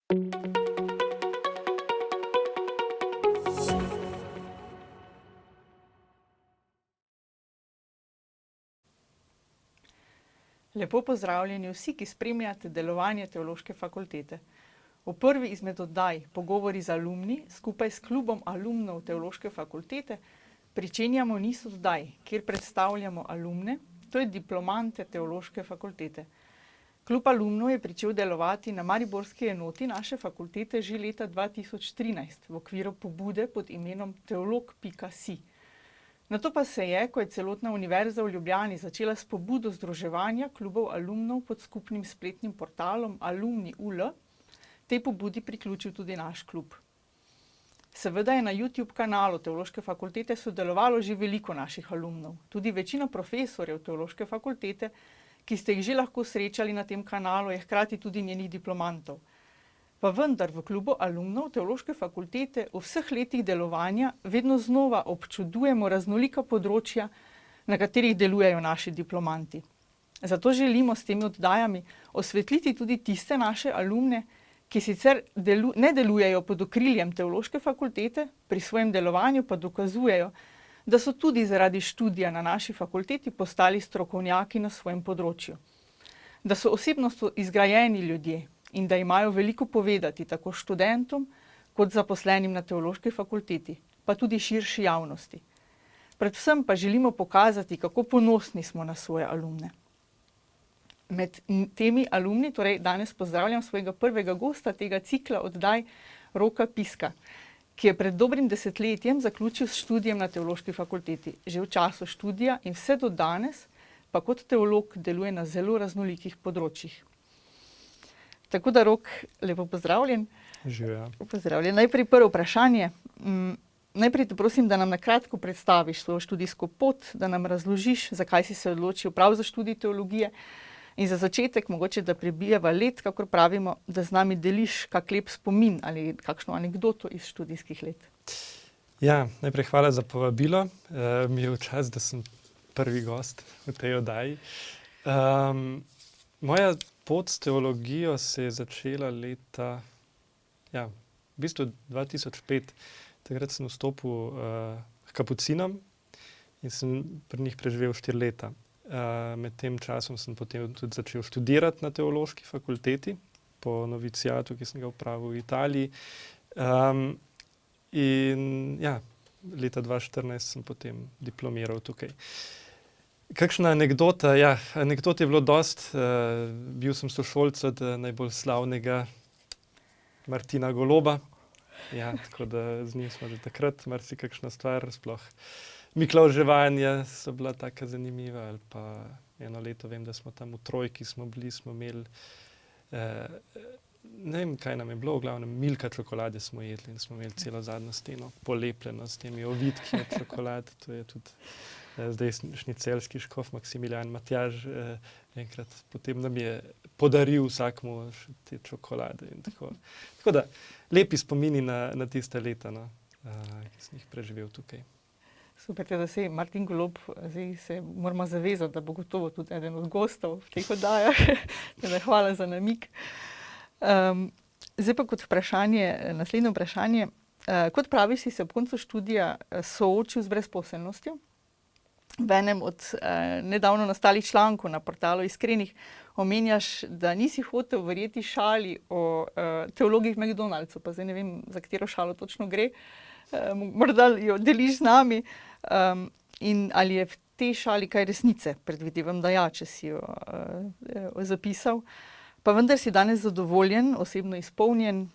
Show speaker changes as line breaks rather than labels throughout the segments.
Lepo pozdravljeni vsi, ki spremljate delovanje Teološke fakultete. V prvi izmed oddaj Pogovori z alumni skupaj s klubom alumnov Teološke fakultete pričenjamo niz oddaj, kjer predstavljamo alumne, to je diplomante Teološke fakultete. Klub alumnov je pričel delovati na mariborski enoti naše fakultete že leta 2013 v okviru pobude pod imenom teolog.si. Nato pa se je, ko je celotna Univerza v Ljubljani začela s pobudo združevanja klubov alumnov pod skupnim spletnim portalom Alumni.ul, tej pobudi priključil tudi naš klub. Seveda je na YouTube kanalu Teološke fakultete sodelovalo že veliko naših alumnov, tudi večina profesorjev Teološke fakultete, ki ste jih že lahko srečali na tem kanalu, je hkrati tudi njenih diplomantov. Pa vendar v klubu alumnov Teološke fakultete v vseh letih delovanja vedno znova občudujemo raznolika področja, na katerih delujejo naši diplomanti. Zato želimo s temi oddajami osvetliti tudi tiste naše alumne, ki sicer ne delujejo pod okriljem Teološke fakultete, pri svojem delovanju pa dokazujejo, da so tudi zaradi študija na naši fakulteti postali strokovnjaki na svojem področju. Da so osebnostno izgrajeni ljudje in da imajo veliko povedati tako študentom kot zaposlenim na Teološki fakulteti, pa tudi širši javnosti. Predvsem pa želimo pokazati, kako ponosni smo na svoje alumne. Med temi alumni, torej danes pozdravljam svojega prvega gosta tega cikla oddaj, Roka Piska, ki je pred dobrim desetletjem zaključil s študijem na Teološki fakulteti. Že v času študija in vse do danes pa kot teolog deluje na zelo raznolikih področjih. Tako da, Rok, lepo pozdravljen.
Živjo.
Pozdravljen. Najprej prvo vprašanje. Najprej te prosim, da nam na kratko predstaviš svojo študijsko pot, da nam razložiš, zakaj si se odločil prav za študij teologije. In za začetek, mogoče, da prebijeva let, kakor pravimo, da z nami deliš kak lep spomin ali kakšno anekdoto iz študijskih let.
Ja, najprej hvala za povabilo. Mi je v čast, da sem prvi gost v tej oddaji. Moja pot s teologijo se je začela leta, v bistvu 2005. Takrat sem vstopil k kapucinom in sem pri njih preživel 4 leta. Med tem časom sem potem tudi začel študirati na Teološki fakulteti po noviciatu, ki sem ga opravil v Italiji. Leta 2014 sem potem diplomiral tukaj. Kakšna anekdota? Ja, anekdot je bilo dosti. Bil sem sošolec od najbolj slavnega Martina Goloba. Ja, tako da z njim smo že takrat marsikakšna stvar, sploh miklavževanja so bila taka zanimiva, ali pa eno leto vem, da smo tam v trojki smo imeli, ne vem, kaj nam je bilo, v glavnem Milka čokolade smo jedli in smo imeli celo zadnjo steno polepljeno s temi ovitki od čokolade. To je tudi zdaj šnicelski škof Maksimilijan Matjaž enkrat potem nam je podaril vsakmu te čokolade in tako. Tako da, lepi spomini na tista leta, ki sem jih preživel tukaj.
Super, da se Martin Golob, zdaj se moramo zavezati, da bo gotovo tudi eden od gostov v teh oddajah. Hvala za namig. Zdaj pa kot vprašanje, naslednje vprašanje. Kot praviš, si se ob koncu študija soočil z brezposelnostjo. V enem od nedavno nastalih člankov na portalu Iskrenih omenjaš, da nisi hotel verjeti šali o teologih v McDonald'su, pa zdaj ne vem, za katero šalo točno gre. Morda jo deliš z nami. In ali je v tej šali kaj resnice? Predvidevam, da ja, če si jo zapisal. Pa vendar si danes zadovoljen, osebno izpolnjen,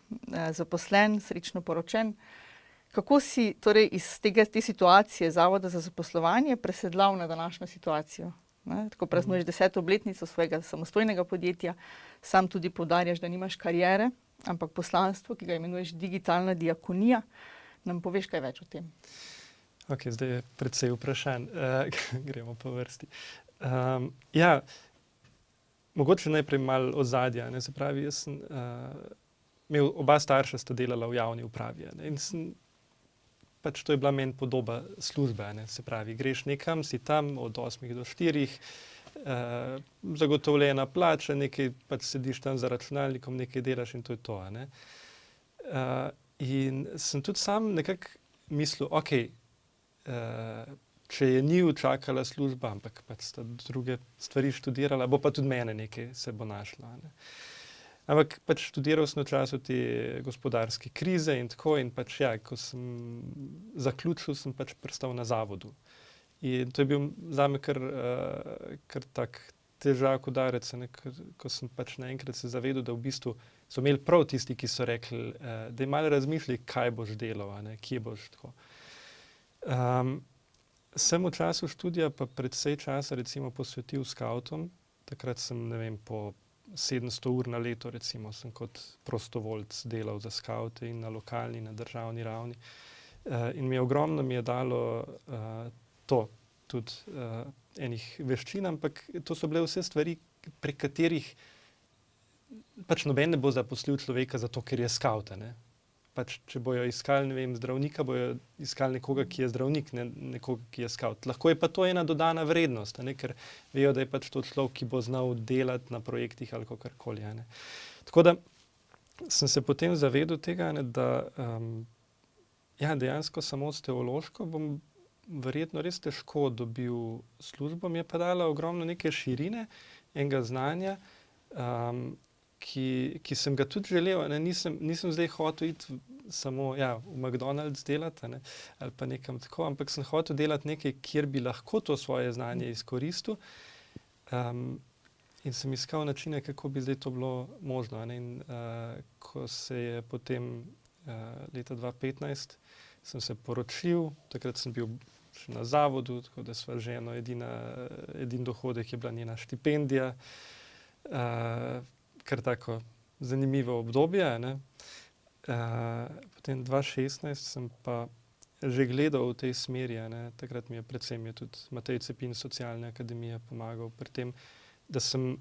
zaposlen, srečno poročen. Kako si torej iz te situacije Zavoda za zaposlovanje presedlal na današnjo situacijo? Tako praznuješ 10. obletnico svojega samostojnega podjetja, sam tudi poudarjaš, da nimaš kariere, ampak poslanstvo, ki ga imenuješ digitalna diakonija. Nam poveš kaj več o tem?
Ok, zdaj je precej vprašanj. Gremo po vrsti. Mogoče najprej malo ozadja. Se pravi, jaz sem imel, oba starša sta delala v javni upravi. In pač to je bila meni podoba službe. Se pravi, greš nekam, si tam od 8 do 4, zagotovljena plača, nekaj pač sediš tam za računalnikom, nekaj delaš in to je to. A ne? In sem tudi sam nekako mislil, če je njiju čakala služba, ampak pač sta druge stvari študirala, bo pa tudi mene nekaj se bo našlo. Ne? Ampak pač študiral sem v času te gospodarske krize in tako in pač ko sem zaključil, sem pač pristal na zavodu. In to je bil zame kar tak težak udarec, ko sem pač naenkrat se zavedel, da v bistvu so imeli prav tisti, ki so rekli, da je malo razmišljali, kaj boš delal, kje boš tako. Sem v času študija pa precej časa recimo posvetil skavtom. Takrat sem, ne vem, po 700 ur na leto recimo sem kot prostovoljc delal za skavte in na lokalni, na državni ravni. In ogromno mi je dalo to, tudi enih veščin, ampak to so bile vse stvari, prek katerih pač noben ne bo zaposlil človeka zato, ker je skavt. Pač, če bojo iskali, ne vem, zdravnika, bojo iskali nekoga, ki je zdravnik, ne nekoga, ki je skavt. Lahko je pa to ena dodana vrednost, ker vejo, da je pač to človek, ki bo znal delati na projektih ali kakorkoli. Tako da sem se potem zavedel tega, da dejansko samo s teološko bom verjetno res težko dobil službo. Mi je pa dala ogromno neke širine, enega znanja, ki sem ga tudi želel. Nisem zdaj hotel iti samo v McDonald's delati ali pa nekam tako, ampak sem hotel delati nekaj, kjer bi lahko to svoje znanje izkoristil. In sem iskal načine, kako bi zdaj to bilo možno. In ko se je potem leta 2015 sem se poročil, takrat sem bil še na zavodu, tako da sva ženo edin dohodek je bila njena štipendija. Kar tako zanimivo obdobje. Potem 2016 sem pa že gledal v tej smeri. Takrat mi je predvsem tudi Matej Cepin iz Socialne akademije pomagal pri tem, da sem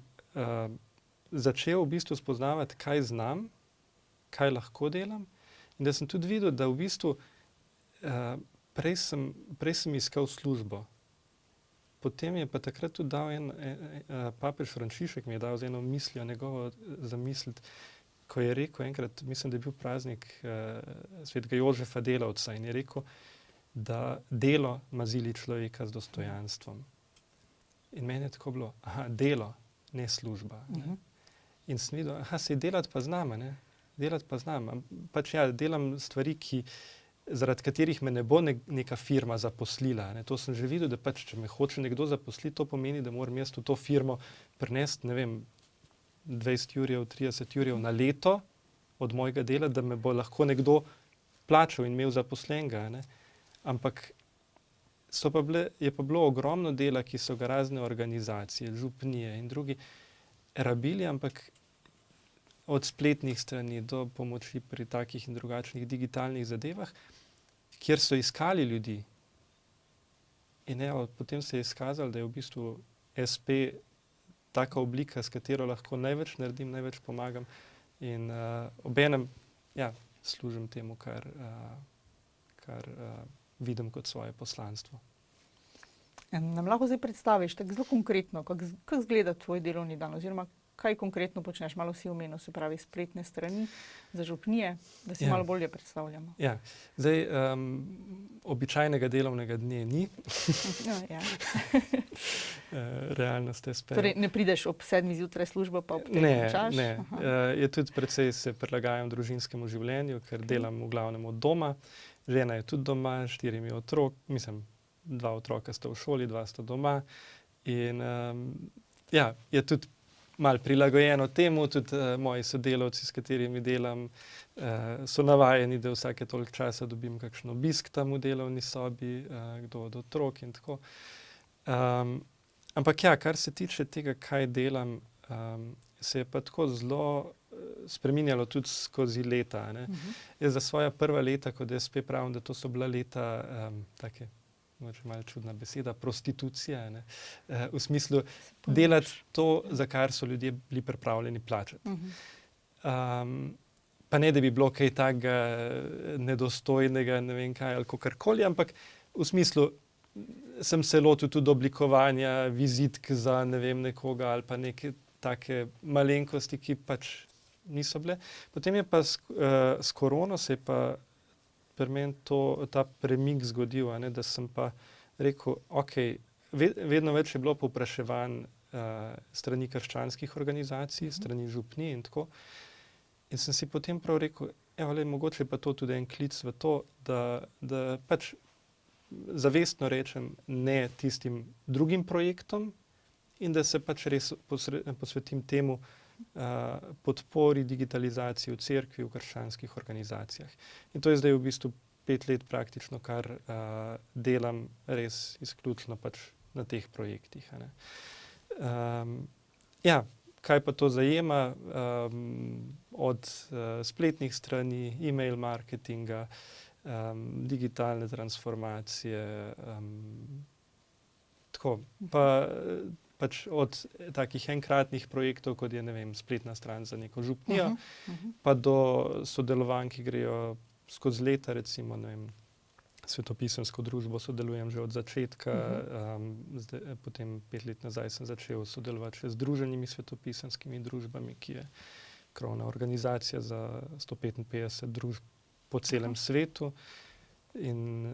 začel v bistvu spoznavati, kaj znam, kaj lahko delam in da sem tudi videl, da v bistvu prej sem iskal službo. Potem je pa takrat tudi dal papež Frančišek mi je dal z eno mislijo njegovo zamisliti, ko je rekel enkrat, mislim, da je bil praznik svetega Jožefa Delavca in je rekel, da delo mazili človeka z dostojanstvom. In meni je tako bilo, delo, ne služba. In sem videl, sej delati pa znam, delati pa znam. Pač delam stvari, zaradi katerih me ne bo neka firma zaposlila. To sem že videl, da pač, če me hoče nekdo zaposliti, to pomeni, da moram jaz v to firmo prinesti, ne vem, 20 jurjev, 30 jurjev na leto od mojega dela, da me bo lahko nekdo plačal in imel zaposlenega. Ampak je pa bilo ogromno dela, ki so ga razne organizacije, župnije in drugi rabili, ampak od spletnih strani do pomoči pri takih in drugačnih digitalnih zadevah, kjer so iskali ljudi. In potem se je izkazalo, da je v bistvu SP taka oblika, s katero lahko največ naredim, največ pomagam in obenem služim temu, kar vidim kot svoje poslanstvo.
Nam lahko zdaj predstaviš tako zelo konkretno, kako izgleda tvoj delovni dan oziroma kaj konkretno počneš? Malo si omenil, se pravi spletne strani za župnije, da si malo bolje predstavljamo.
Zdaj, običajnega delovnega dne ni. Realnost je spet.
Torej, ne prideš ob 7 zjutraj službo, pa ob 5 končaš?
Ne. Je tudi precej se prilagajam družinskemu življenju, ker delam v glavnem od doma. Žena je tudi doma, 4 otrok, 2 otroka sta v šoli, 2 sta doma. In je tudi malo prilagojeno temu, tudi moji sodelavci, s katerimi delam, so navajeni, da vsake toliko časa dobim kakšen obisk tam v delovni sobi, kdo od otrok in tako. Ampak kar se tiče tega, kaj delam, se je pa tako zelo spreminjalo tudi skozi leta. Jaz za svoja prva leta, kot jaz spet pravim, da to so bila leta take, malo čudna beseda, prostitucija, v smislu delati to, za kar so ljudje bili pripravljeni plačati. Pa ne, da bi bilo kaj takega nedostojnega, ne vem kaj, ali kakorkoli, ampak v smislu sem se lotil tudi oblikovanja vizitk za ne vem nekoga ali pa neke take malenkosti, ki pač niso bile. Potem je pa s korono se je pa pri meni ta premik zgodil, a ne, da sem pa rekel, ok, vedno več je bilo povpraševanj strani krščanskih organizacij, strani župnij in tako. In sem si potem prav rekel, mogoče pa to tudi en klic v to, da pač zavestno rečem ne tistim drugim projektom in da se pač res posvetim temu podpori digitalizaciji v cerkvi, v krščanskih organizacijah. In to je zdaj v bistvu 5 let praktično, kar delam res izključno pač na teh projektih. A ne. Kaj pa to zajema? Od spletnih strani, e-mail marketinga, digitalne transformacije, tako, pač od takih enkratnih projektov, kot je, ne vem, spletna stran za neko župnijo, pa do sodelovanj, ki grejo skozi leta, recimo, ne vem, Svetopisemsko družbo sodelujem že od začetka, potem 5 let nazaj sem začel sodelovati še z Združenimi svetopisemskimi družbami, ki je krovna organizacija za 155 družb po celem svetu. In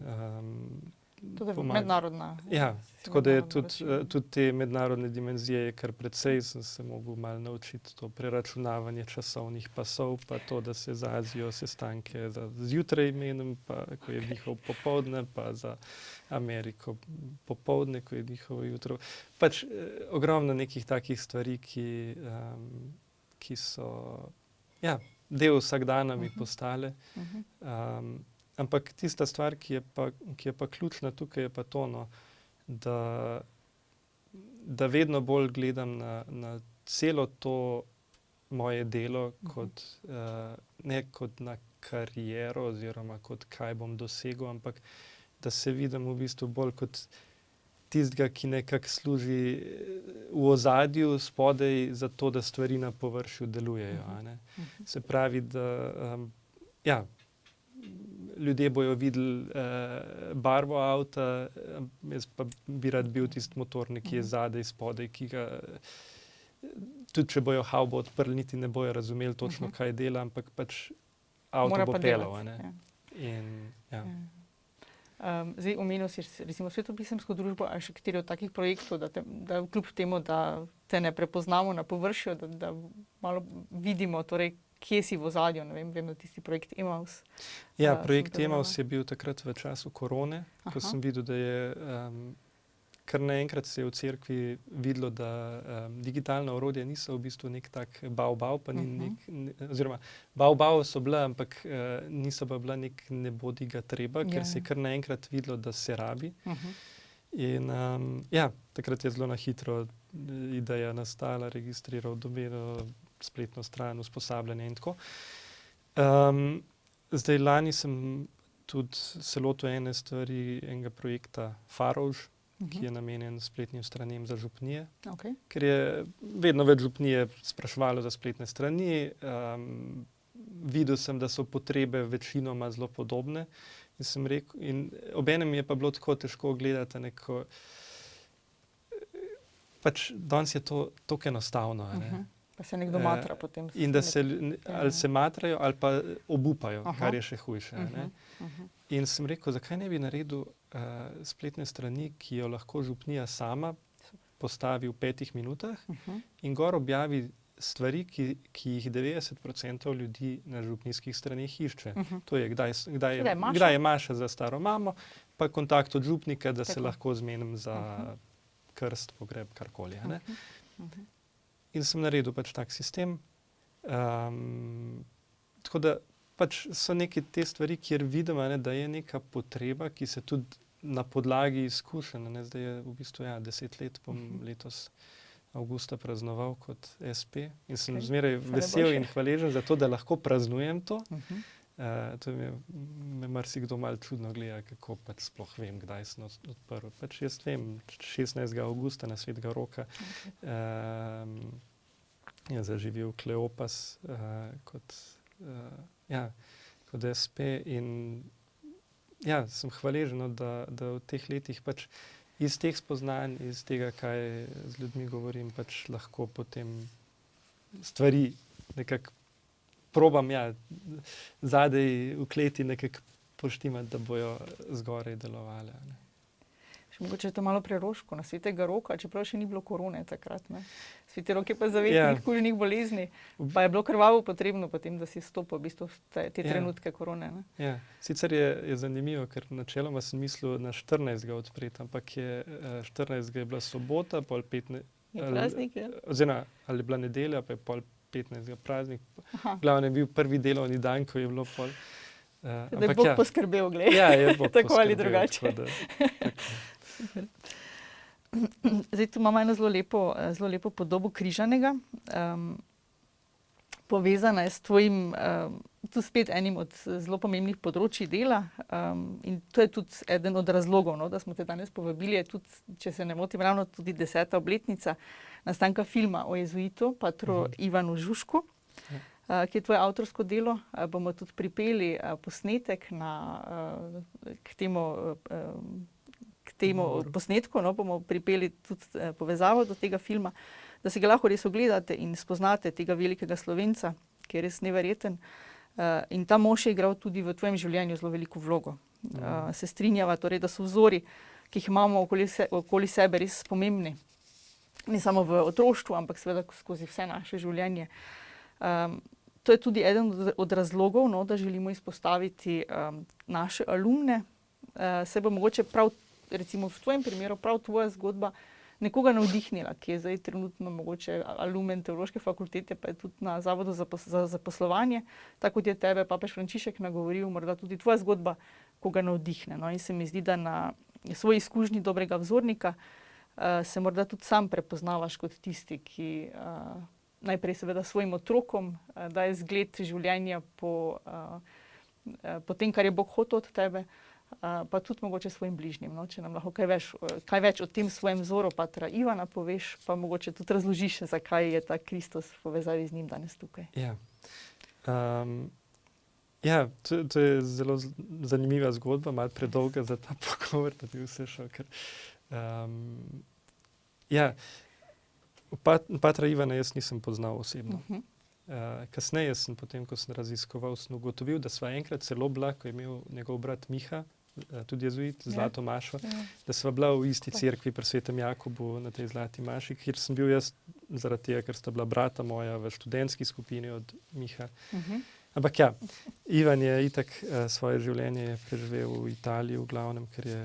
tudi mednarodna.
Ja, tako da je tudi te mednarodne dimenzije je kar precej, sem se mogel malo naučiti to preračunavanje časovnih pasov, pa to, da se za Azijo sestanke zjutraj menim, pa ko je njihov popoldne, pa za Ameriko popoldne, ko je njihovo jutro. Pač ogromno nekih takih stvari, ki so del vsakdana mi postale. Ampak tista stvar, ki je pa ključna tukaj, je pa to, da vedno bolj gledam na celo to moje delo kot, ne kot na kariero oziroma kot kaj bom dosegel, ampak da se vidim v bistvu bolj kot tistega, ki nekako služi v ozadju spodaj za to, da stvari na površju delujejo. A ne. Se pravi, da ljudje bojo videli barvo avta, jaz pa bi rad bil tisti motor nekje zadaj, spodaj, ki ga tudi če bojo havbo odprli, niti ne bojo razumeli točno, kaj dela, ampak pač avto bo pelal.
Zdaj omenil si recimo Svetopisemsko družbo, ali še kateri od takih projektov, da kljub temu, da te ne prepoznamo na površju, da malo vidimo, torej, kje si v ozadju, ne vem, da tisti projekt Emaus.
Ja, projekt Emaus je bil takrat v času korone, ko sem videl, da je kar naenkrat se je v cerkvi videlo, da digitalna orodja niso v bistvu nek tak bav, pa ni oziroma bav so bila, ampak niso pa bila nek nebodiga treba, ker se je kar naenkrat videlo, da se rabi. In takrat je zelo na hitro ideja nastala, registriral domeno, spletno stran, usposabljanje in tako. Zdaj lani sem tudi se lotil ene stvari, enega projekta Farovž, ki je namenjen spletnim stranem za župnije. Ker je vedno več župnije spraševalo za spletne strani. Videl sem, da so potrebe večinoma zelo podobne. In sem rekel, in obenem je pa bilo tako težko gledati neko, pač danes je to tako enostavno, a ne.
Pa se nekdo matra potem.
In da se ali se matrajo ali pa obupajo, kar je še hujše. In sem rekel, zakaj ne bi naredil spletne strani, ki jo lahko župnija sama postavi v 5 minutah in gor objavi stvari, ki jih 90% ljudi na župnijskih straneh išče. To je, kdaj je maša za staro mamo, pa kontakt od župnika, da se lahko zmenim za krst, pogreb, karkoli. In sem naredil pač tak sistem. Tako da pač so neke te stvari, kjer vidim, da je neka potreba, ki se tudi na podlagi izkušenj, zdaj je v bistvu 10 let, bom letos avgusta praznoval kot SP in sem zmeraj vesel in hvaležen za to, da lahko praznujem to. To me marsikdo malo čudno gleda, kako pač sploh vem, kdaj sem odprl. Pač jaz vem, 16. avgusta na Svetega Roka je zaživel Kleopas kot SP in ja, sem hvaležen, no, da v teh letih pač iz teh spoznanj, iz tega, kaj z ljudmi govorim, pač lahko potem stvari nekako probam, ja, zadej v kleti nekako poštimati, da bojo zgoraj delovale. Ne.
Še mogoče je to malo preroško na Svetega Roka, čeprav še ni bilo korone takrat. Ne. Sveti Rok je pa zavetnik kužnih bolezni, pa je bilo krvavo potrebno potem, da si stopil v bistvu te trenutke korone. Ne.
Ja, sicer je zanimivo, ker načeloma sem mislil na 14. odpreti, ampak 14. je bila sobota, pol 15.
Je praznik, ja.
Oziroma, ali je bila nedelja, pa je pol 15. praznik. Glavno je bil prvi delovni dan, ko je bilo pol.
Da je Bog poskrbel, glej.
Ja, je Bog
tako ali drugače. Zdaj, tu imamo eno zelo lepo podobo križanega. Povezana je s tvojim, tu spet enim od zelo pomembnih področji dela. In to je tudi eden od razlogov, no, da smo te danes povabili, je tudi, če se ne motim, ravno tudi 10. obletnica nastanka filma o jezuitu, patru Ivanu Žužku, ki je tvoje avtorsko delo. Bomo tudi pripeli posnetek k temu posnetku, no, bomo pripeli tudi povezavo do tega filma, da si ga lahko res ogledate in spoznate tega velikega Slovenca, ki je res neverjeten. In ta mož je igral tudi v tvojem življenju zelo veliko vlogo. Se strinjava, torej, da so vzori, ki jih imamo okoli sebe, res pomembni. Ne samo v otroštvu, ampak seveda skozi vse naše življenje. To je tudi eden od razlogov, no, da želimo izpostaviti naše alumne. Se bo mogoče prav, recimo v tvojem primeru, prav tvoja zgodba nekoga navdihnila, ki je zdaj trenutno mogoče alumen Teološke fakultete, pa je tudi na Zavodu za zaposlovanje, tako kot je tebe papež Frančišek nagovoril, morda tudi tvoja zgodba koga navdihne. No, in se mi zdi, da na svoji izkušnji dobrega vzornika se morda tudi sam prepoznavaš kot tisti, ki najprej seveda svojim otrokom daje zgled življenja po tem, kar je Bog hotel od tebe, pa tudi mogoče svojim bližnjim. No? Če nam lahko kaj več o tem svojem vzoru patra Ivana poveš, pa mogoče tudi razložiš, zakaj je ta Kristus v povezavi z njim danes tukaj.
Ja, to je zelo zanimiva zgodba, malo predolga za ta pogovor, da bi vse šel. Patra Ivana jaz nisem poznal osebno. Kasneje sem potem, ko sem raziskoval, sem ugotovil, da sva enkrat celo bila, ko je imel njegov brat Miha, tudi jezuit, Zlato Mašo, da sva bila v isti cerkvi pri Svetem Jakobu na tej Zlati Maši, kjer sem bil jaz zaradi tega, ker sta bila brata moja v študentski skupini od Miha. Ampak ja, Ivan je itak svoje življenje preživel v Italiji v glavnem, ker je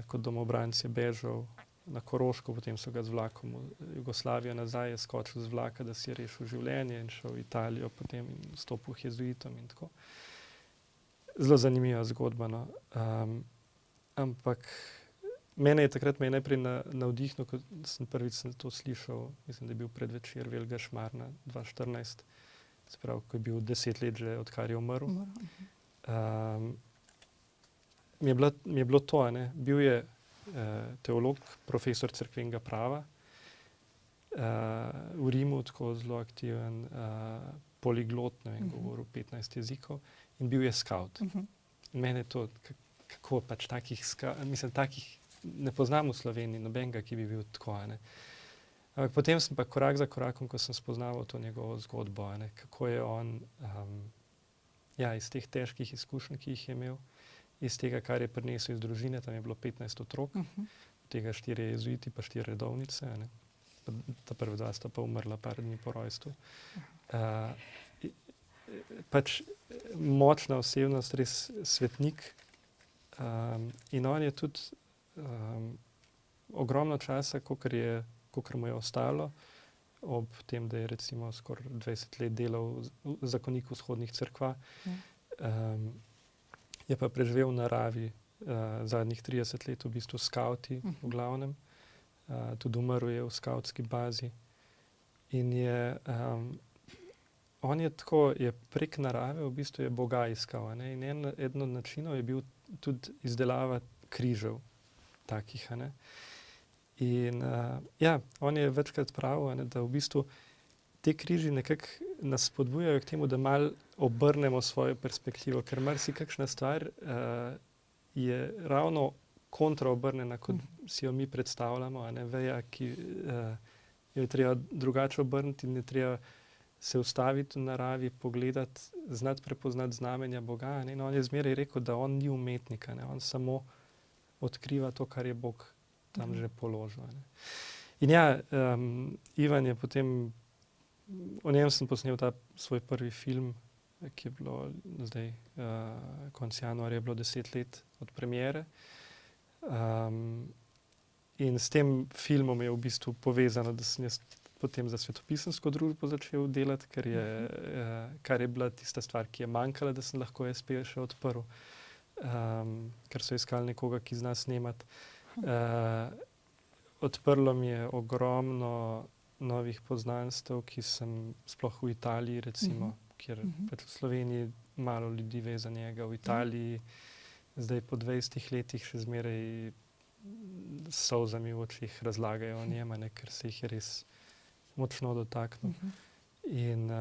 kot domobranec je bežal na Koroško, potem so ga z vlakom v Jugoslavijo nazaj, je skočil z vlaka, da si je rešil življenje in šel v Italijo, potem stopil k jezuitom in tako. Zelo zanimiva zgodba, no. Ampak mene je takrat najprej navdihnil, ko sem prvič to slišal, mislim, da je bil predvečer Velikega Šmarna 2014, se pravi, ko je bil 10 let že, odkar je umrl. Mi je bilo to, ne, bil je teolog, profesor cerkvenega prava, v Rimu tako zelo aktiven, poliglot, ne vem, govoril 15 jezikov in bil je skavt. In mene je to, kako pač takih ne poznam v Sloveniji nobenega, ki bi bil tako, ne. Ampak potem sem pa korak za korakom, ko sem spoznaval to njegovo zgodbo, ne, kako je on iz teh težkih izkušenj, ki jih je imel, iz tega, kar je prinesel iz družine, tam je bilo 15 otrok, od tega 4 jezuiti, pa 4 redovnice, ne. Ta prva 2 sta pa umrla par dni po rojstvu. Pač močna osebnost, res svetnik. In on je tudi ogromno časa, kolikor mu je ostalo, ob tem, da je recimo skoraj 20 let delal v zakoniku vzhodnih cerkva, je pa preživel v naravi zadnjih 30 let v bistvu skavti v glavnem. Tudi umrl je v skavtski bazi. In on je tako, je prek narave v bistvu je Boga iskal. Ne? In eden od načinov je bil tudi izdelava križev takih. Ne? In on je večkrat pravil, da v bistvu te križi nekako nas spodbujajo k temu, da malo obrnemo svojo perspektivo, ker marsikakšna stvar je ravno kontraobrnjena, kot si jo mi predstavljamo, a ne, veja, ki jo je treba drugače obrniti in je treba se ustaviti v naravi, pogledati, znati prepoznati znamenja Boga. Ne? In on je zmeraj rekel, da on ni umetnik, ne? On samo odkriva to, kar je Bog tam že položil. Ne? In ja, Ivan je potem, o njem sem posnel ta svoj prvi film, ki je bilo zdaj, konec januarja je bilo 10 let od premiere. In s tem filmom je v bistvu povezano, da sem jaz potem za Svetopisemsko družbo začel delati, kar je bila tista stvar, ki je manjkala, da sem lahko SP še odprl, ker so iskali nekoga, ki zna snemati. Odprlo mi je ogromno novih poznanstev, ki sem sploh v Italiji, recimo, kjer pač v Sloveniji malo ljudi ve za njega, v Italiji zdaj po 20 letih še zmeraj s solzami v očih razlagajo o njem, ker se jih je res močno dotaknil. In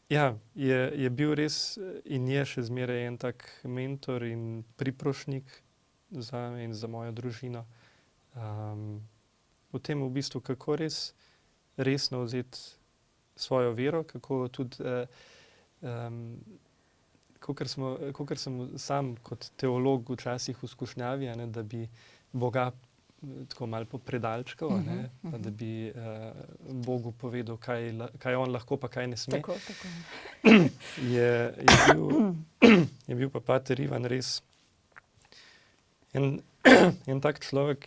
ja, je bil res in je še zmeraj en tak mentor in priprošnik zame in za mojo družino. V tem v bistvu, kako res resno vzeti svojo vero, kako tudi kakor sem sam kot teolog včasih v skušnjavi, da bi Boga tako malo popredalčkal, da bi Bogu povedal, kaj on lahko, pa kaj ne sme.
Tako.
Je bil pa pater Ivan res en tak človek,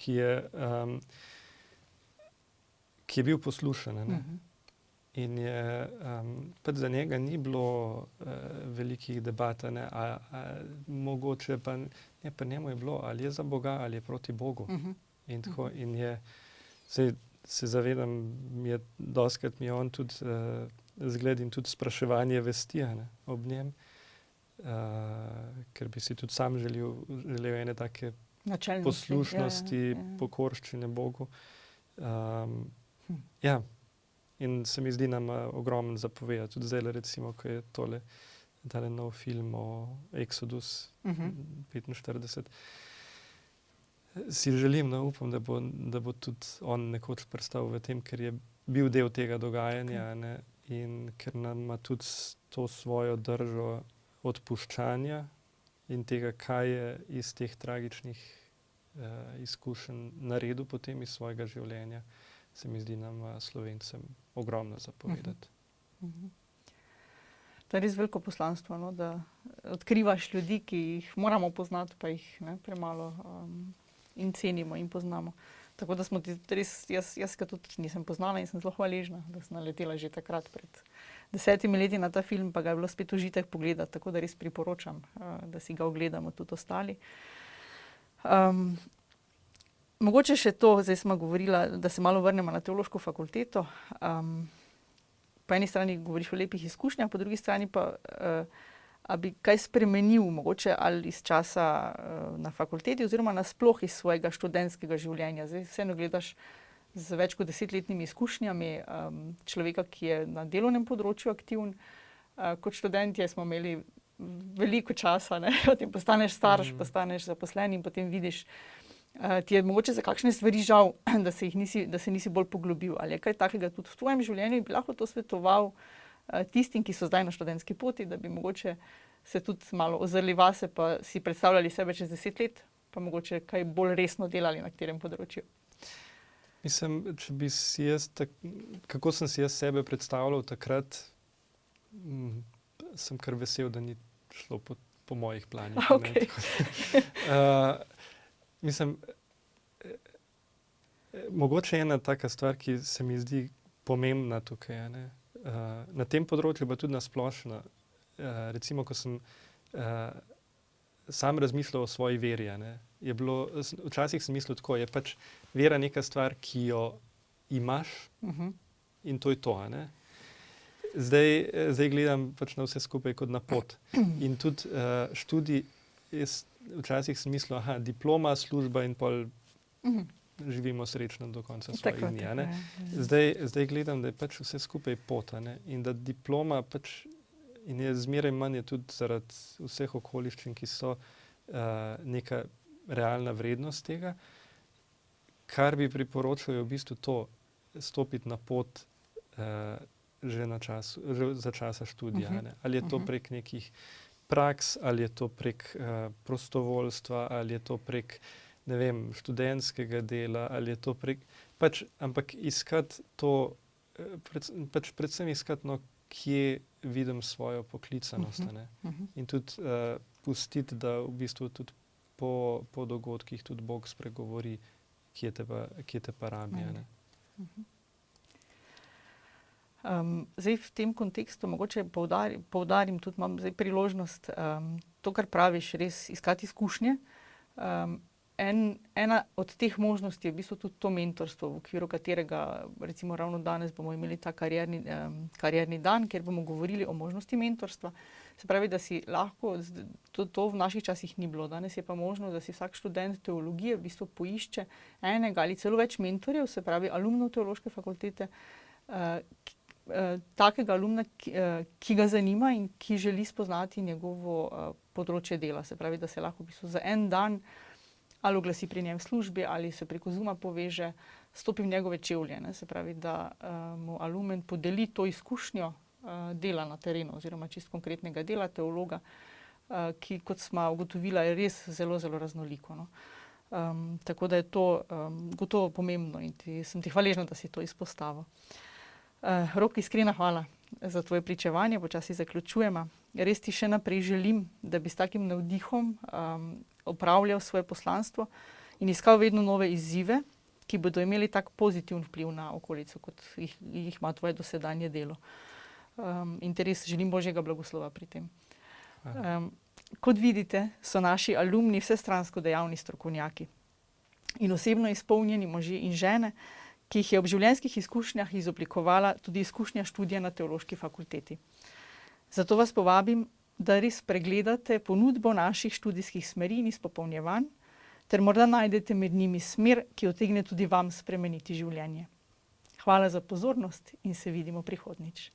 ki je bil poslušen. In je, pač za njega ni bilo velikih debat, mogoče pa ne, pa njemu je bilo, ali je za Boga ali je proti Bogu. In tako, in je, se zavedam, dostikrat mi je on tudi zgled in tudi spraševanje vesti ob njem, ker bi si tudi sam želel ene take poslušnosti, pokorščine Bogu. Ja. In se mi zdi nam ogromno zapovedati. Tudi zdaj, recimo, ko je tale nov film o Exodus 45. Si želim, upam, da bo tudi on nekoč prestal v tem, ker je bil del tega dogajanja, in ker nam ima tudi to svojo držo odpuščanja in tega, kaj je iz teh tragičnih izkušenj naredil potem iz svojega življenja, se mi zdi nam Slovencem ogromno zapovedati.
To je res veliko poslanstvo, da odkrivaš ljudi, ki jih moramo poznati, pa jih premalo in cenimo in poznamo. Tako da smo res, jaz ga tudi nisem poznala in sem zelo hvaležna, da sem naletela že takrat pred 10 leti na ta film, pa ga je bilo spet užitek pogledati, tako da res priporočam, da si ga ogledamo tudi ostali. Mogoče še to, zdaj smo govorila, da se malo vrnemo na teološko fakulteto. Po eni strani govoriš o lepih izkušnjah, po drugi strani pa a bi kaj spremenil, mogoče ali iz časa na fakulteti oziroma nasploh iz svojega študentskega življenja. Zdaj vseeno gledaš z več kot 10-letnimi izkušnjami človeka, ki je na delovnem področju aktiven. Kot študentje smo imeli veliko časa, potem postaneš starš, postaneš zaposlen in potem vidiš, ti je mogoče za kakšne stvari žal, da se nisi bolj poglobil. Ali je kaj takega tudi v tvojem življenju in bi lahko to svetoval tistim, ki so zdaj na študentski poti, da bi mogoče se tudi malo ozrli vase, pa si predstavljali sebe čez 10 let, pa mogoče kaj bolj resno delali na katerem področju?
Mislim, če bi si jaz, kako sem si jaz sebe predstavljal takrat, sem kar vesel, da ni šlo po mojih planih.
Okay.
Mislim, mogoče ena taka stvar, ki se mi zdi pomembna tukaj, na tem področju pa tudi na splošno. Recimo, ko sem sam razmišljal o svoji veri, je bilo, včasih sem mislil tako, je pač vera neka stvar, ki jo imaš in to je to. Zdaj gledam pač na vse skupaj kot na pot. In tudi študij, včasih sem mislil, diploma, služba in pol živimo srečno do konca svojih dni. Zdaj gledam, da je pač vse skupaj pot, in da diploma pač, in je zmeraj manj tudi zaradi vseh okoliščin, ki so, neka realna vrednost tega. Kar bi priporočal, je v bistvu to, stopiti na pot že za časa študija. Ne? Ali je to prek nekih praks, ali je to prek prostovoljstva, ali je to prek, ne vem, študentskega dela, ali je to prek, ampak iskati to, predvsem iskati, no, kje vidim svojo poklicanost, ne? In tudi pustiti, da v bistvu tudi po dogodkih tudi Bog spregovori, kje te pa rabi, ne?
Zdaj v tem kontekstu mogoče poudarim tudi, imam zdaj priložnost, to, kar praviš, res iskati izkušnje. Ena od teh možnosti je v bistvu tudi to mentorstvo, v okviru katerega, recimo ravno danes bomo imeli ta karierni dan, kjer bomo govorili o možnosti mentorstva. Se pravi, da si lahko, to v naših časih ni bilo, danes je pa možno, da si vsak študent teologije v bistvu poišče enega ali celo več mentorjev, se pravi alumnov teološke fakultete, takega alumna, ki ga zanima in ki želi spoznati njegovo področje dela. Se pravi, da se lahko v bistvu za en dan ali oglasi pri njem v službi ali se preko Zooma poveže, stopi v njegove čevlje, ne? Se pravi, da mu alumen podeli to izkušnjo dela na terenu oziroma čisto konkretnega dela teologa, ki, kot sva ugotovila, je res zelo, zelo raznoliko, no. Tako da je to gotovo pomembno in sem ti hvaležna, da si to izpostavil. Rok, iskrena hvala za tvoje pričevanje, počasi zaključujeva. Res ti še naprej želim, da bi s takim navdihom opravljal svoje poslanstvo in iskal vedno nove izzive, ki bodo imeli tak pozitiven vpliv na okolico, kot jih ima tvoje dosedanje delo. In te res želim Božjega blagoslova pri tem. Kot vidite, so naši alumni vsestransko dejavni strokovnjaki in osebno izpolnjeni možje in žene, ki jih je ob življenjskih izkušnjah izoblikovala tudi izkušnja študija na teološki fakulteti. Zato vas povabim, da res pregledate ponudbo naših študijskih smeri in izpopolnjevanj, ter morda najdete med njimi smer, ki utegne tudi vam spremeniti življenje. Hvala za pozornost in se vidimo prihodnjič.